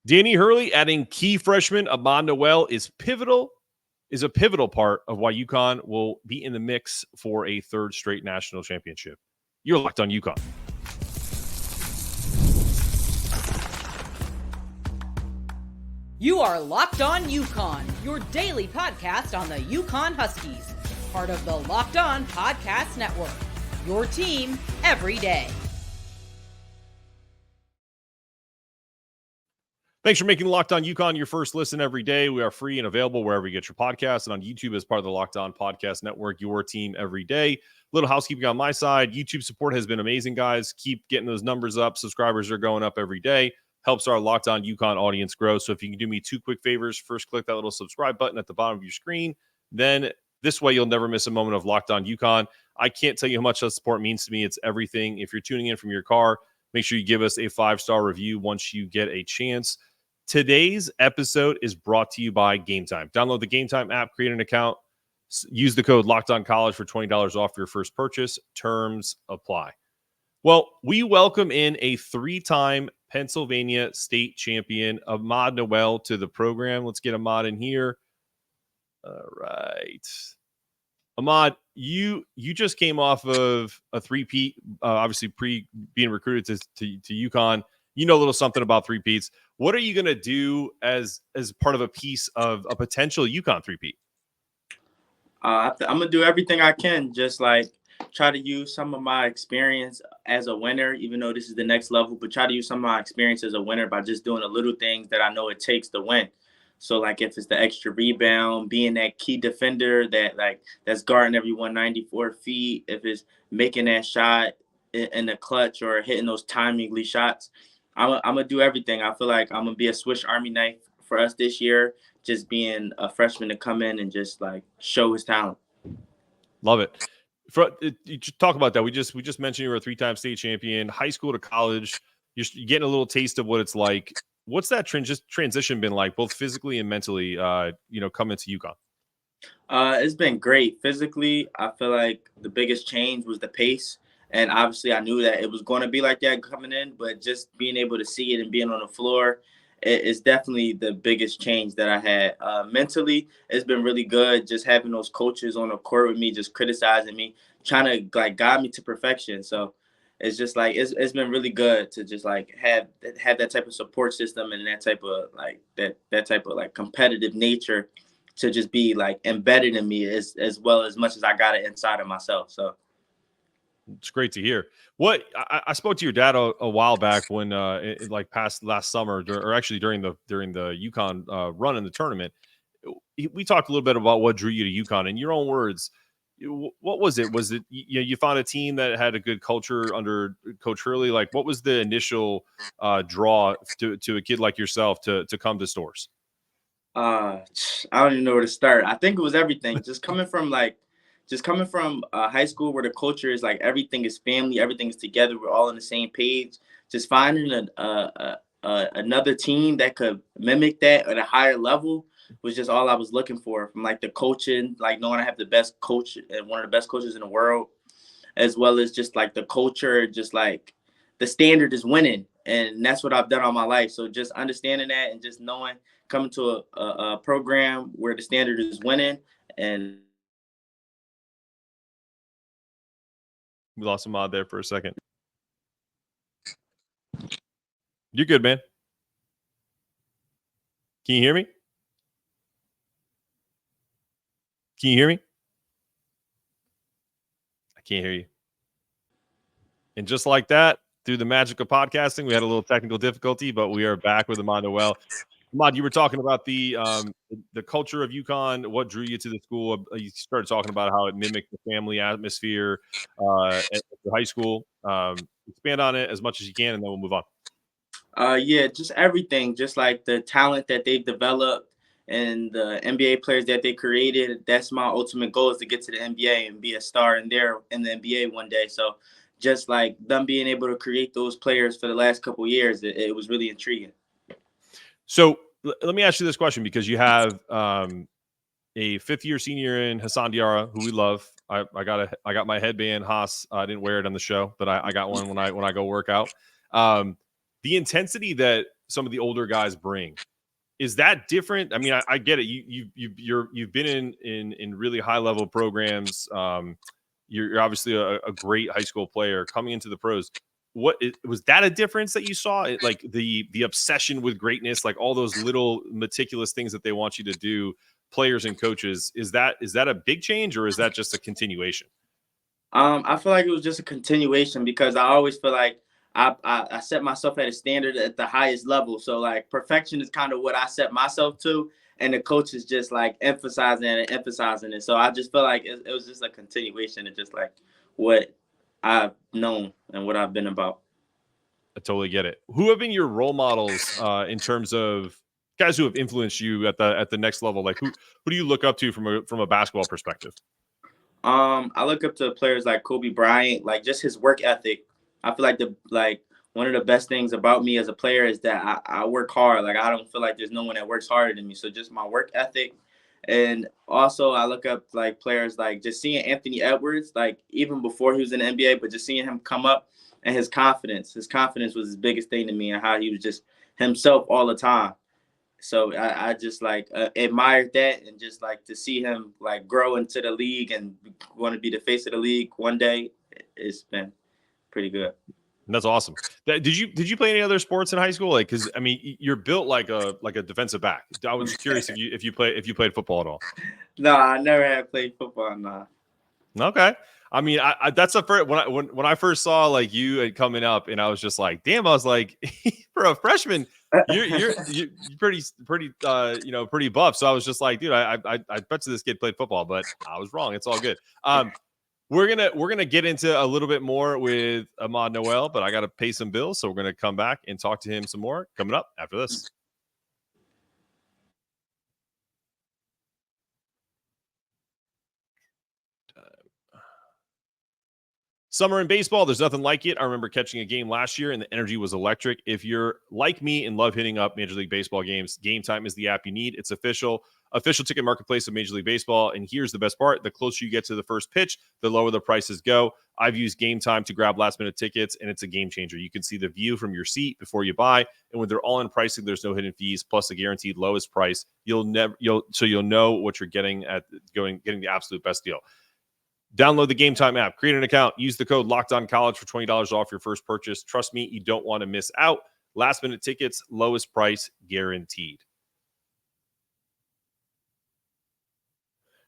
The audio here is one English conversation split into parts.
Danny Hurley adding key freshman Ahmad Nowell is a pivotal part of why UConn will be in the mix for a third straight national championship. You're Locked On UConn. You are Locked On UConn, your daily podcast on the UConn Huskies, part of the Locked On Podcast Network, your team every day. Thanks for making Locked On UConn your first listen every day. We are free and available wherever you get your podcasts and on YouTube as part of the Locked On Podcast Network, your team every day. Little housekeeping on my side. YouTube support has been amazing, guys. Keep getting those numbers up. Subscribers are going up every day. Helps our Locked On UConn audience grow. So if you can do me two quick favors, first click that little subscribe button at the bottom of your screen. Then this way you'll never miss a moment of Locked On UConn. I can't tell you how much that support means to me. It's everything. If you're tuning in from your car, make sure you give us a 5-star review once you get a chance. Today's episode is brought to you by Game Time. Download the Game Time app, create an account, use the code LOCKEDONCollege for $20 off your first purchase. Terms apply. Well, we welcome in a 3-time Pennsylvania state champion, Ahmad Nowell, to the program. Let's get Ahmad in here. All right. Ahmad, you just came off of a three-peat, obviously being recruited to UConn. You know a little something about three-peats. What are you going to do as part of a piece of a potential UConn three-peat? I'm going to do everything I can, just like try to use some of my experience as a winner, even though this is the next level, but try to use some of my experience as a winner by just doing the little things that I know it takes to win. So, like, if it's the extra rebound, being that key defender that's guarding everyone 94 feet, if it's making that shot in the clutch or hitting those timely shots, I'm going to do everything. I feel like I'm going to be a Swiss Army knife for us this year, just being a freshman to come in and just, like, show his talent. Love it. You talk about that. We just mentioned you were a 3-time state champion, high school to college. You're getting a little taste of what it's like. What's that transition been like, both physically and mentally, coming to UConn? It's been great. Physically, I feel like the biggest change was the pace. And obviously, I knew that it was going to be like that coming in, but just being able to see it and being on the floor is definitely the biggest change that I had. Mentally, it's been really good just having those coaches on the court with me, just criticizing me, trying to like guide me to perfection. So it's just like it's been really good to just like have that type of support system and that type of like that type of like competitive nature to just be like embedded in me as well as much as I got it inside of myself. So. It's great to hear. What I spoke to your dad a while back when, past last summer, or actually during the UConn run in the tournament. We talked a little bit about what drew you to UConn. In your own words, what was it? Was it you found a team that had a good culture under Coach Hurley? Like, what was the initial draw to a kid like yourself to come to Storrs? I don't even know where to start. I think it was everything. Just coming from high school where the culture is like everything is family, everything is together, we're all on the same page. Just finding another team that could mimic that at a higher level was just all I was looking for. From like the coaching, like knowing I have the best coach and one of the best coaches in the world, as well as just like the culture, just like the standard is winning, and that's what I've done all my life. So just understanding that and just knowing, coming to a program where the standard is winning and. We lost Ahmad there for a second. You're good, man. Can you hear me? Can you hear me? I can't hear you. And just like that, through the magic of podcasting, we had a little technical difficulty, but we are back with Ahmad Nowell. Ahmad, you were talking about the culture of UConn. What drew you to the school? You started talking about how it mimicked the family atmosphere at the high school. Expand on it as much as you can, and then we'll move on. Yeah, just everything. Just like the talent that they've developed and the NBA players that they created. That's my ultimate goal, is to get to the NBA and be a star in the NBA one day. So just like them being able to create those players for the last couple of years, it was really intriguing. So let me ask you this question, because you have a fifth-year senior in Hassan Diarra, who we love. I got my headband, Haas. I didn't wear it on the show, but I got one when I go work out. The intensity that some of the older guys bring. Is that different? I mean, I get it. You've been in really high level programs. You're obviously a great high school player coming into the pros. Was that a difference that you saw? Like the obsession with greatness, like all those little meticulous things that they want you to do, players and coaches. Is that a big change, or is that just a continuation? I feel like it was just a continuation, because I always feel like I set myself at a standard at the highest level. So like perfection is kind of what I set myself to, and the coach is just like emphasizing it. So I just feel like it was just a continuation of just like what I've known and what I've been about. I totally get it. Who have been your role models in terms of guys who have influenced you at the next level? Like who do you look up to from a basketball perspective? I look up to players like Kobe Bryant, like just his work ethic. I feel like one of the best things about me as a player is that I work hard. Like I don't feel like there's no one that works harder than me. So just my work ethic. And also I look up like players like just seeing Anthony Edwards, like even before he was in the NBA, but just seeing him come up and his confidence. His confidence was his biggest thing to me, and how he was just himself all the time. So I just like admired that, and just like to see him like grow into the league and want to be the face of the league one day. It's been pretty good. That's awesome. Did you play any other sports in high school? Like, because I mean, you're built like a defensive back. I was curious if you played football at all. No, I never had played football. Nah. Okay. I mean, I that's the first when I first saw like you coming up, and I was just like, damn. I was like, for a freshman, you're pretty pretty buff. So I was just like, dude, I bet you this kid played football, but I was wrong. It's all good. We're gonna get into a little bit more with Ahmad Nowell, but I got to pay some bills, so we're gonna come back and talk to him some more coming up after this. Summer in baseball, there's nothing like it. I remember catching a game last year, and the energy was electric. If you're like me and love hitting up Major League Baseball games, Game Time is the app you need. It's official ticket marketplace of Major League Baseball. And here's the best part. The closer you get to the first pitch, the lower the prices go. I've used Game Time to grab last-minute tickets, and it's a game changer. You can see the view from your seat before you buy. And when they're all in pricing, there's no hidden fees, plus the guaranteed lowest price. You'll know what you're getting getting the absolute best deal. Download the Game Time app, create an account, use the code LOCKEDONCollege for $20 off your first purchase. Trust me, you don't want to miss out. Last minute tickets, lowest price guaranteed.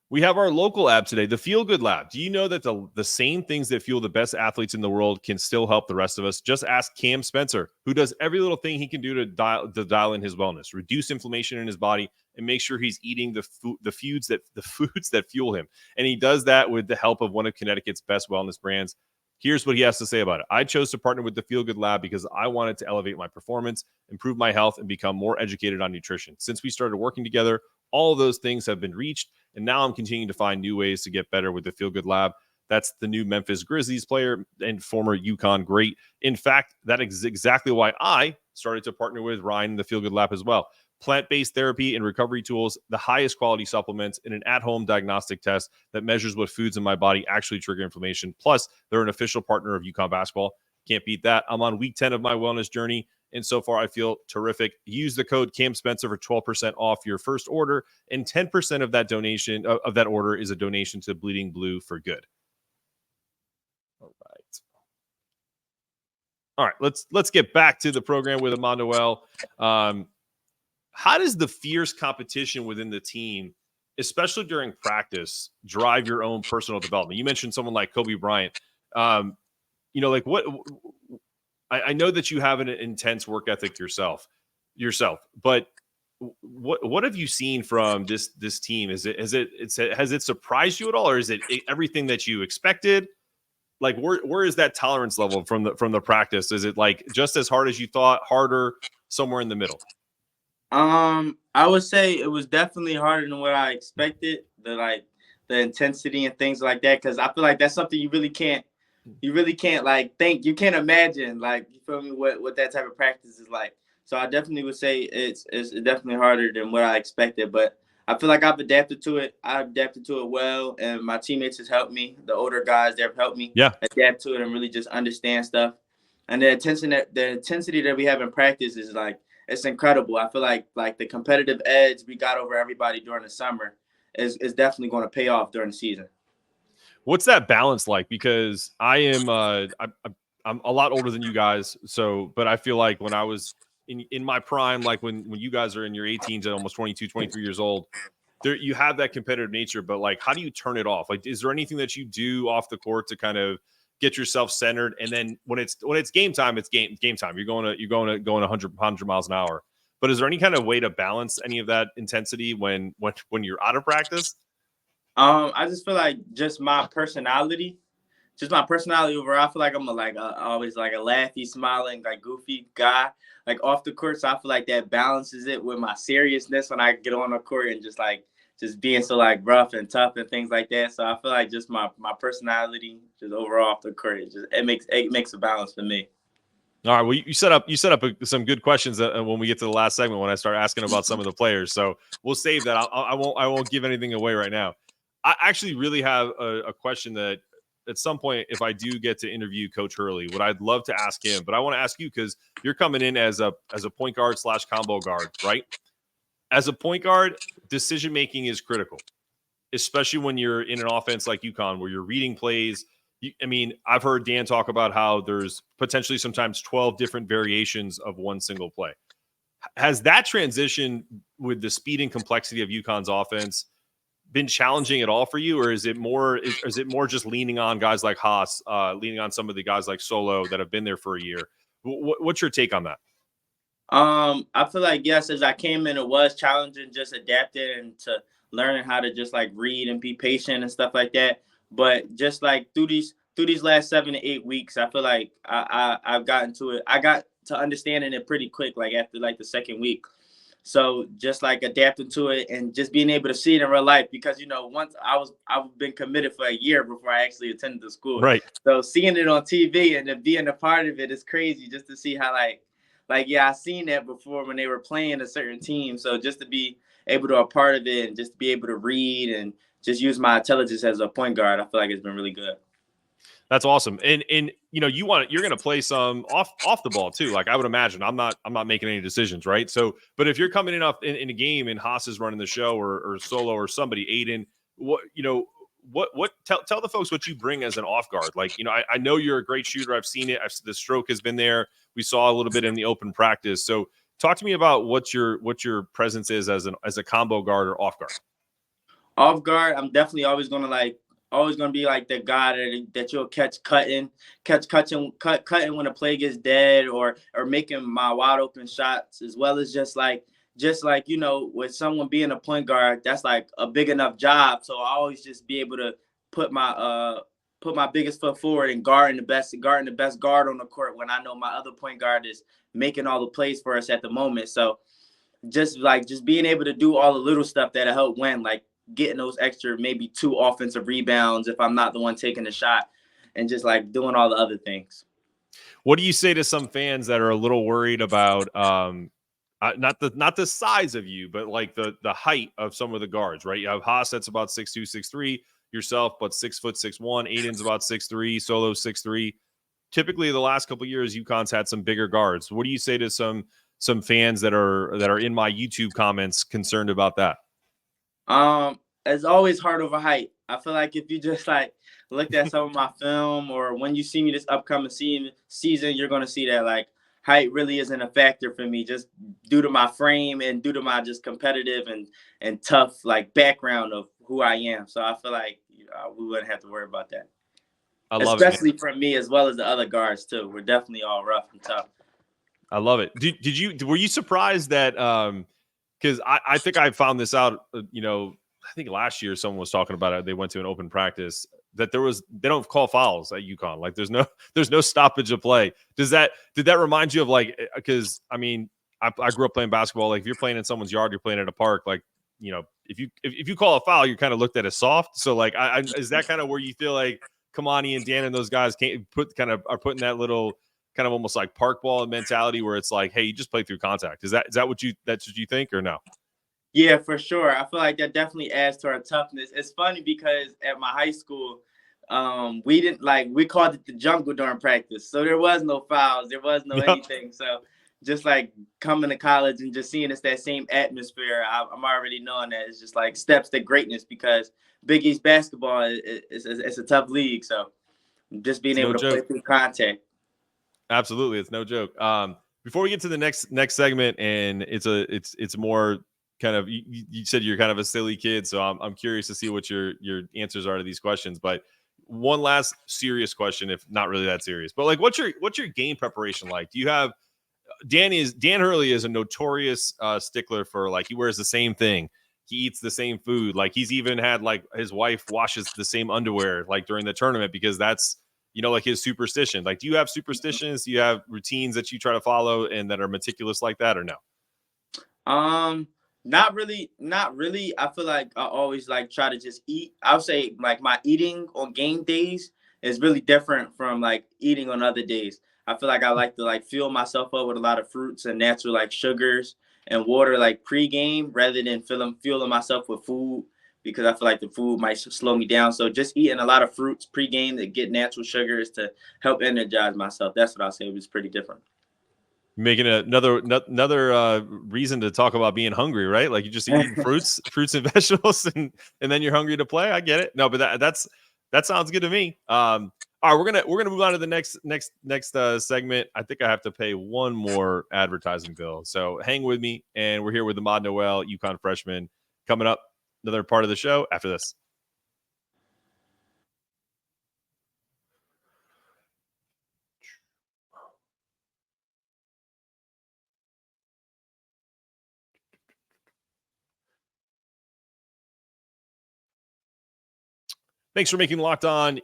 We have our local app today, the Feel Good Lab. Do you know that the same things that fuel the best athletes in the world can still help the rest of us? Just ask Cam Spencer, who does every little thing he can do to dial in his wellness, reduce inflammation in his body, and make sure he's eating the foods that fuel him. And he does that with the help of one of Connecticut's best wellness brands. Here's what he has to say about it. I chose to partner with the Feel Good Lab because I wanted to elevate my performance, improve my health, and become more educated on nutrition. Since we started working together, all of those things have been reached, and now I'm continuing to find new ways to get better with the Feel Good Lab. That's the new Memphis Grizzlies player and former UConn great. In fact, that is exactly why I started to partner with Ryan and the Feel Good Lab as well. Plant-based therapy and recovery tools, the highest quality supplements, and an at-home diagnostic test that measures what foods in my body actually trigger inflammation. Plus, they're an official partner of UConn basketball. Can't beat that. I'm on week 10 of my wellness journey, and so far I feel terrific. Use the code Cam Spencer for 12% off your first order, and 10% of that donation of that order is a donation to Bleeding Blue for Good. All right, let's get back to the program with Ahmad Nowell. How does the fierce competition within the team, especially during practice, drive your own personal development? You mentioned someone like Kobe Bryant. Like what? I know that you have an intense work ethic yourself, but what have you seen from this team? Has it surprised you at all, or is it everything that you expected? Like where is that tolerance level from the practice? Is it like just as hard as you thought, harder, somewhere in the middle? I would say it was definitely harder than what I expected. The intensity and things like that, because I feel like that's something you really can't like think. You can't imagine, like, you feel me, what that type of practice is like. So I definitely would say it's definitely harder than what I expected, but I feel like I've adapted to it. I've adapted to it well, and my teammates has helped me. The older guys, they've helped me adapt to it and really just understand stuff. And the intensity that we have in practice is like, it's incredible. I feel like the competitive edge we got over everybody during the summer is definitely going to pay off during the season. What's that balance like? Because I'm a lot older than you guys, but I feel like when I was in my prime, like when you guys are in your 18s and almost 22, 23 years old, there you have that competitive nature, but like how do you turn it off? Like is there anything that you do off the court to kind of get yourself centered? And then when it's game time, it's game time. You're going 100 miles an hour. But is there any kind of way to balance any of that intensity when you're out of practice? I just feel like just my personality overall. I feel like I'm always like a laughy, smiling, like goofy guy. Like off the court, so I feel like that balances it with my seriousness when I get on the court and just being so like rough and tough and things like that. So I feel like just my personality, just overall off the court, it makes a balance for me. All right. Well, you set up some good questions when we get to the last segment when I start asking about some of the players. So we'll save that. I won't give anything away right now. I actually really have a question that at some point, if I do get to interview Coach Hurley, what I'd love to ask him, but I want to ask you because you're coming in as a point guard / combo guard, right? As a point guard, decision making is critical, especially when you're in an offense like UConn where you're reading plays. I've heard Dan talk about how there's potentially sometimes 12 different variations of one single play. Has that transition with the speed and complexity of UConn's offense been challenging at all for you, or is it more just leaning on guys like Haas, leaning on some of the guys like Solo that have been there for a year? What's your take on that? I feel like yes, as I came in, it was challenging, just adapting and to learning how to just like read and be patient and stuff like that. But just like through these last 7 to 8 weeks, I feel like I've gotten to it. I got to understanding it pretty quick, like after like the second week. So just like adapting to it and just being able to see it in real life, because once I've been committed for a year before I actually attended the school. Right. So seeing it on TV and then being a part of it is crazy, just to see how I seen that before when they were playing a certain team. So just to be able to be a part of it and just to be able to read and just use my intelligence as a point guard, I feel like it's been really good. That's awesome. And you're going to play some off the ball too. Like I would imagine I'm not making any decisions. Right. So, but if you're coming in a game and Haas is running the show or Solo or somebody, Aiden, tell the folks what you bring as an off guard. Like, I know you're a great shooter. I've seen it. The stroke has been there. We saw a little bit in the open practice. So talk to me about what your presence is as a combo guard or off guard. Off guard, I'm definitely always gonna be like the guy that you'll catch cutting when a play gets dead or making my wide open shots, as well as just like with someone being a point guard, that's like a big enough job. So I always just be able to put my biggest foot forward and guarding the best guard on the court when I know my other point guard is making all the plays for us at the moment. So just being able to do all the little stuff that'll help win, like getting those extra maybe 2 offensive rebounds if I'm not the one taking the shot, and just like doing all the other things. What do you say to some fans that are a little worried about not the size of you, but like the height of some of the guards, right? You have Haas that's about 6'2", 6'3", yourself, but 6 foot 6'1", Aiden's about 6'3", Solo 6'3". Typically the last couple of years, UConn's had some bigger guards. What do you say to some fans that are in my YouTube comments concerned about that? It's always hard over height. I feel like if you just like looked at some of my film, or when you see me this upcoming season, you're going to see that like height really isn't a factor for me, just due to my frame and due to my just competitive and tough like background of who I am. So I feel like we wouldn't have to worry about that. I love especially it, from me as well as the other guards too. We're definitely all rough and tough. I love it. Were you surprised that because I think I found this out, I think last year someone was talking about it. They went to an open practice that they don't call fouls at UConn. Like there's no stoppage of play. Did that remind you of like, because I grew up playing basketball. Like if you're playing in someone's yard, you're playing at a park, like, if you call a foul, you're kind of looked at as soft. So like, is that kind of where you feel like Kamani and Dan and those guys are putting that little kind of almost like park ball mentality where it's like, hey, you just play through contact. Is that what you think or no? Yeah, for sure. I feel like that definitely adds to our toughness. It's funny because at my high school, we called it the jungle during practice. So there was no fouls. There was no anything. So just like coming to college and just seeing it's that same atmosphere, I'm already knowing that it's just like steps to greatness because Big East basketball is a tough league. So just being It's no able to play joke. through contact. Absolutely, it's no joke. Before we get to the next segment, and it's more kind of you said you're kind of a silly kid, so I'm curious to see what your answers are to these questions. But one last serious question, if not really that serious, but like what's your game preparation like? Do you have Dan Hurley is a notorious stickler for like he wears the same thing. He eats the same food. Like he's even had like his wife washes the same underwear like during the tournament because that's like his superstition. Like, do you have superstitions? Do you have routines that you try to follow and that are meticulous like that or no? Not really, not really. I feel like I always like try to just eat. I would say like my eating on game days is really different from like eating on other days. I feel like I like to like fuel myself up with a lot of fruits and natural like sugars and water like pre-game rather than fueling myself with food because I feel like the food might slow me down. So just eating a lot of fruits pre-game to get natural sugars to help energize myself. That's what I'll say was pretty different. Making another reason to talk about being hungry, right? Like you just eating fruits and vegetables, and then you're hungry to play. I get it. No, but that sounds good to me. All right, we're gonna move on to the next segment. I think I have to pay one more advertising bill, so hang with me. And we're here with Ahmad Nowell, UConn freshman, coming up. Another part of the show after this. Thanks for making Locked On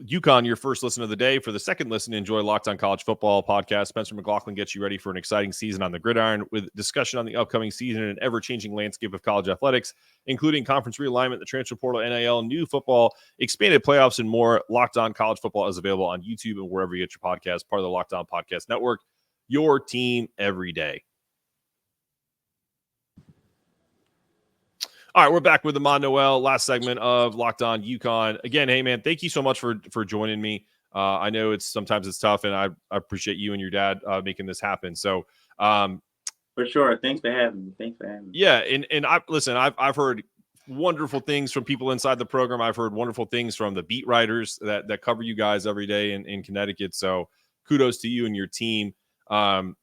UConn your first listen of the day. For the second listen, enjoy Locked On College Football podcast. Spencer McLaughlin gets you ready for an exciting season on the gridiron with discussion on the upcoming season and an ever-changing landscape of college athletics, including conference realignment, the transfer portal, NIL, new football, expanded playoffs, and more. Locked On College Football is available on YouTube and wherever you get your podcast, part of the Locked On Podcast Network, your team every day. All right, we're back with Ahmad Nowell, last segment of Locked On UConn. Again, hey, man, thank you so much for joining me. I know sometimes it's tough, and I appreciate you and your dad making this happen. So, for sure. Thanks for having me. Yeah, and I've heard wonderful things from people inside the program. I've heard wonderful things from the beat writers that cover you guys every day in Connecticut. So, kudos to you and your team. I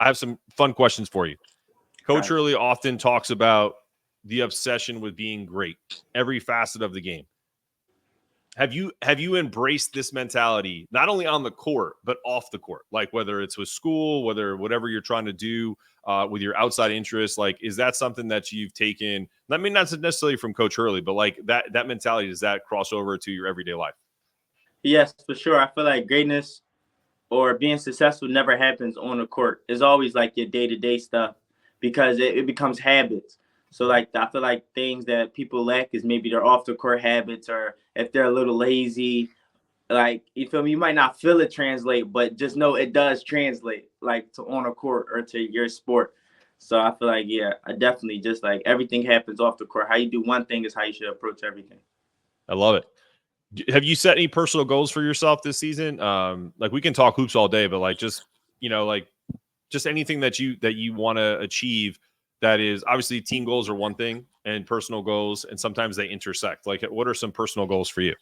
have some fun questions for you. Coach Hurley often talks about the obsession with being great, every facet of the game. Have you embraced this mentality, not only on the court, but off the court? Like whether it's with school, whatever you're trying to do with your outside interests, like, is that something that you've taken? I mean, not necessarily from Coach Hurley, but like that mentality, does that cross over to your everyday life? Yes, for sure. I feel like greatness or being successful never happens on the court. It's always like your day-to-day stuff because it becomes habits. So like I feel like things that people lack is maybe their off the court habits, or if they're a little lazy, like you feel me, you might not feel it translate, but just know it does translate like to on a court or to your sport. So I feel like I definitely just like everything happens off the court. How you do one thing is how you should approach everything. I love it. Have you set any personal goals for yourself this season? Like we can talk hoops all day, but like just anything that you want to achieve. That is obviously team goals are one thing and personal goals, and sometimes they intersect. Like, what are some personal goals for you?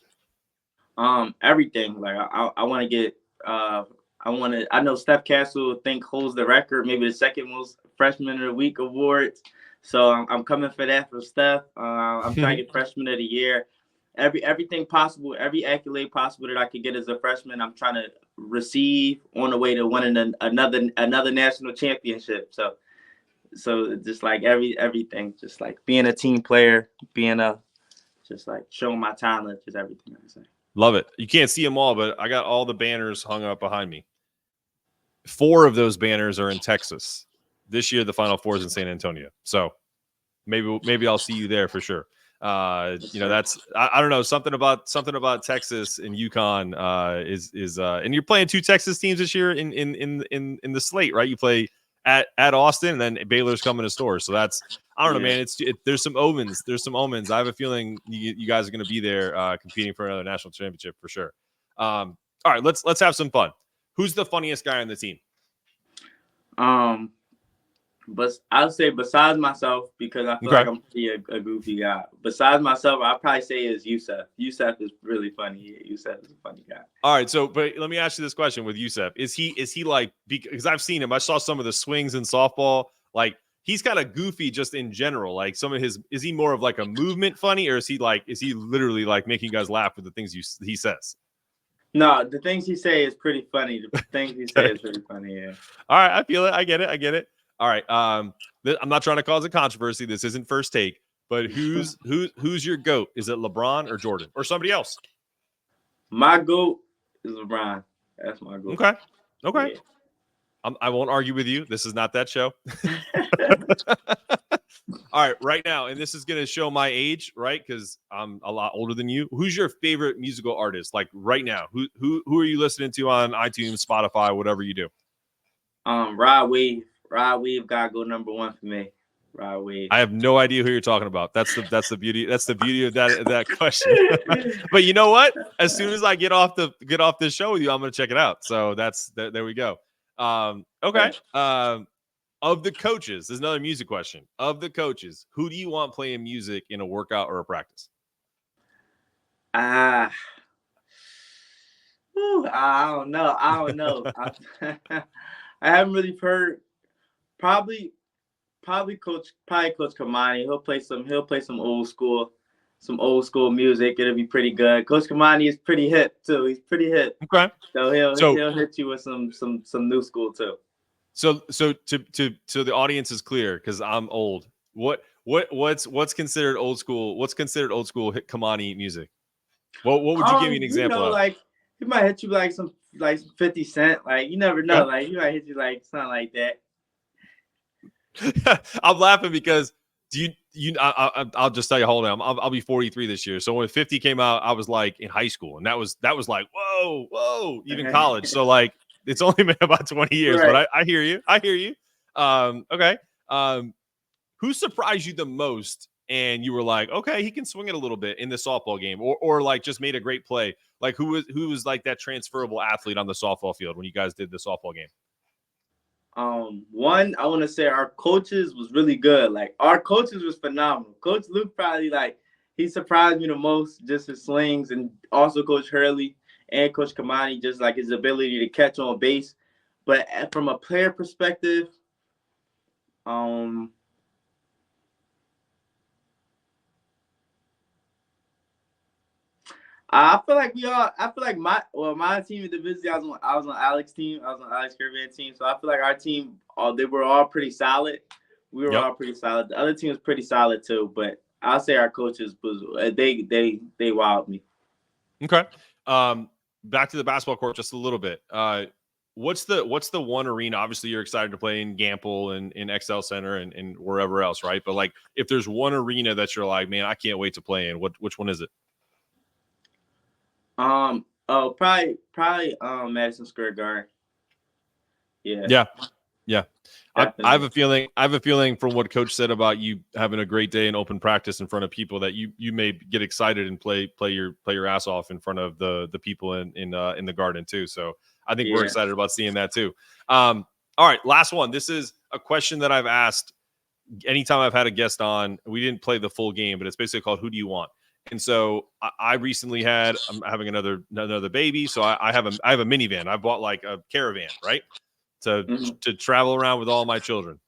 Everything. Like I want to get. I know Steph Castle holds the record, maybe the second most freshman of the week awards. So I'm coming for that for Steph. I'm trying to get freshman of the year. Everything possible, every accolade possible that I could get as a freshman, I'm trying to receive on the way to winning another national championship. So just like everything, just like being a team player, just like showing my talent, just everything I say. Love it. You can't see them all, but I got all the banners hung up behind me. 4 of those banners are in Texas. This year, the Final Four is in San Antonio. So maybe I'll see you there for sure. That's I don't know, something about Texas and UConn is and you're playing 2 Texas teams this year in the slate, right? You play at Austin, and then Baylor's coming to Stores. So that's, I don't know, man. There's some omens. I have a feeling you guys are going to be there competing for another national championship for sure. All right, let's have some fun. Who's the funniest guy on the team? But I'll say besides myself, because I feel like I'm pretty a goofy guy. Besides myself, I'll probably say is Yusef. Yusef is really funny. Yusef is a funny guy. All right, so but let me ask you this question with Yusef: Is he like, because I've seen him? I saw some of the swings in softball. Like, he's kind of goofy just in general. Like, some of his, is he more of like a movement funny, or is he literally like making you guys laugh with the things he says? No, the things he say is pretty funny. The things he say is pretty funny. Yeah. All right, I feel it. I get it. All right. I'm not trying to cause a controversy. This isn't First Take, but who's your GOAT? Is it LeBron or Jordan or somebody else? My GOAT is LeBron. That's my GOAT. Okay. Yeah. I won't argue with you. This is not that show. All right, right now, and this is going to show my age, right? Because I'm a lot older than you. Who's your favorite musical artist? Like right now, who are you listening to on iTunes, Spotify, whatever you do? Rod Wave. Rod Wave got to go number one for me. Rod Wave. I have no idea who you're talking about. That's the beauty. That's the beauty of that question. But you know what? As soon as I get off this show with you, I'm going to check it out. So there we go. Okay. Of the coaches, there's another music question. Of the coaches, who do you want playing music in a workout or a practice? I don't know. I haven't really heard. Probably Coach Kamani. He'll play some old school music. It'll be pretty good. Coach Kamani is pretty hip too. He's pretty hip. Okay. So he'll hit you with some new school too. So to the audience is clear, because I'm old. What's considered old school? What's considered old school Kamani music? What would you give me an example of? Like he might hit you like some 50 Cent. Like you never know. Like he might hit you like something like that. I'm laughing because I'll just tell you, hold on. I'll be 43 this year. So when 50 came out, I was like in high school, and that was like whoa, even college. So like it's only been about 20 years, right. But I hear you. Okay. Who surprised you the most? And you were like, okay, he can swing it a little bit in the softball game, or like just made a great play. Like who was like that transferable athlete on the softball field when you guys did the softball game? One, I want to say our coaches was really good. Like our coaches was phenomenal. Coach Luke probably he surprised me the most, just his slings, and also Coach Hurley and Coach Kamani, just like his ability to catch on base. But from a player perspective, I feel like my team in Division, I was on Alex's team. I was on Alex Caravan team. So I feel like our team, they were all pretty solid. We were all pretty solid. The other team was pretty solid too, but I'll say our coaches they wowed me. Okay. Back to the basketball court just a little bit. What's the one arena? Obviously, you're excited to play in Gamble and in XL Center and wherever else, right? But like, if there's one arena that you're like, man, I can't wait to play in, which one is it? Probably Madison Square Garden. Yeah. I have a feeling from what Coach said about you having a great day in open practice in front of people that you may get excited and play your ass off in front of the people in the Garden too. So I think we're excited about seeing that too. All right, last one. This is a question that I've asked anytime I've had a guest on. We didn't play the full game, but it's basically called "Who Do You Want?" And so I recently I'm having another baby, so I have a minivan. I bought like a caravan, right? To travel around with all my children.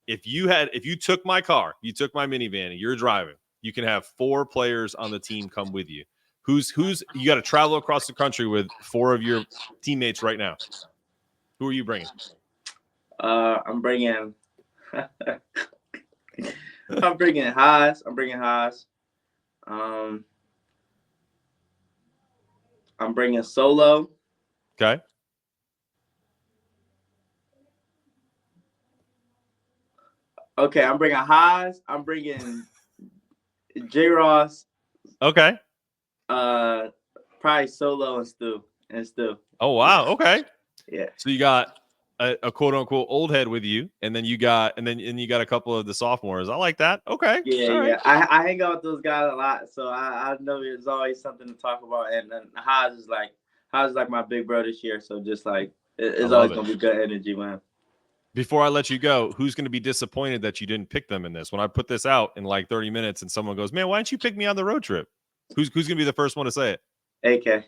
If you took my car, you took my minivan, and you're driving, you can have 4 players on the team come with you. Who's you got to travel across the country with 4 of your teammates right now. Who are you bringing? I'm bringing Haas. I'm bringing Solo. Okay. Okay, I'm bringing Haas. I'm bringing J. Ross. Okay. Probably Solo and Stu. Oh wow. Okay. Yeah. So you got a quote unquote old head with you, and then you got a couple of the sophomores. I like that. Okay. Yeah, all right. Yeah. I hang out with those guys a lot, so I know there's always something to talk about. And Haas is like my big bro this year, so just like it's always gonna be good energy, man. before I let you go, who's going to be disappointed that you didn't pick them in this? When I put this out in like 30 minutes and someone goes, man, why didn't you pick me on the road trip? Who's going to be the first one to say it? AK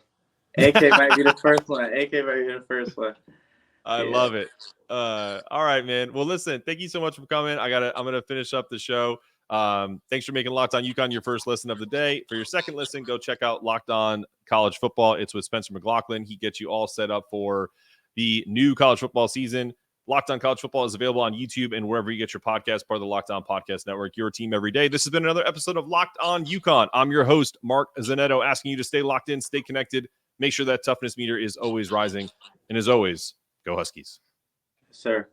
might be the first one. AK might be the first one. I love it. All right, man. Well, listen, thank you so much for coming. I'm going to finish up the show. Thanks for making Locked On UConn your first listen of the day. For your second listen, go check out Locked On College Football. It's with Spencer McLaughlin. He gets you all set up for the new college football season. Locked On College Football is available on YouTube and wherever you get your podcast, part of the Locked On Podcast Network, your team every day. This has been another episode of Locked On UConn. I'm your host, Mark Zanetto, asking you to stay locked in, stay connected, make sure that toughness meter is always rising. And as always, go Huskies. Sir.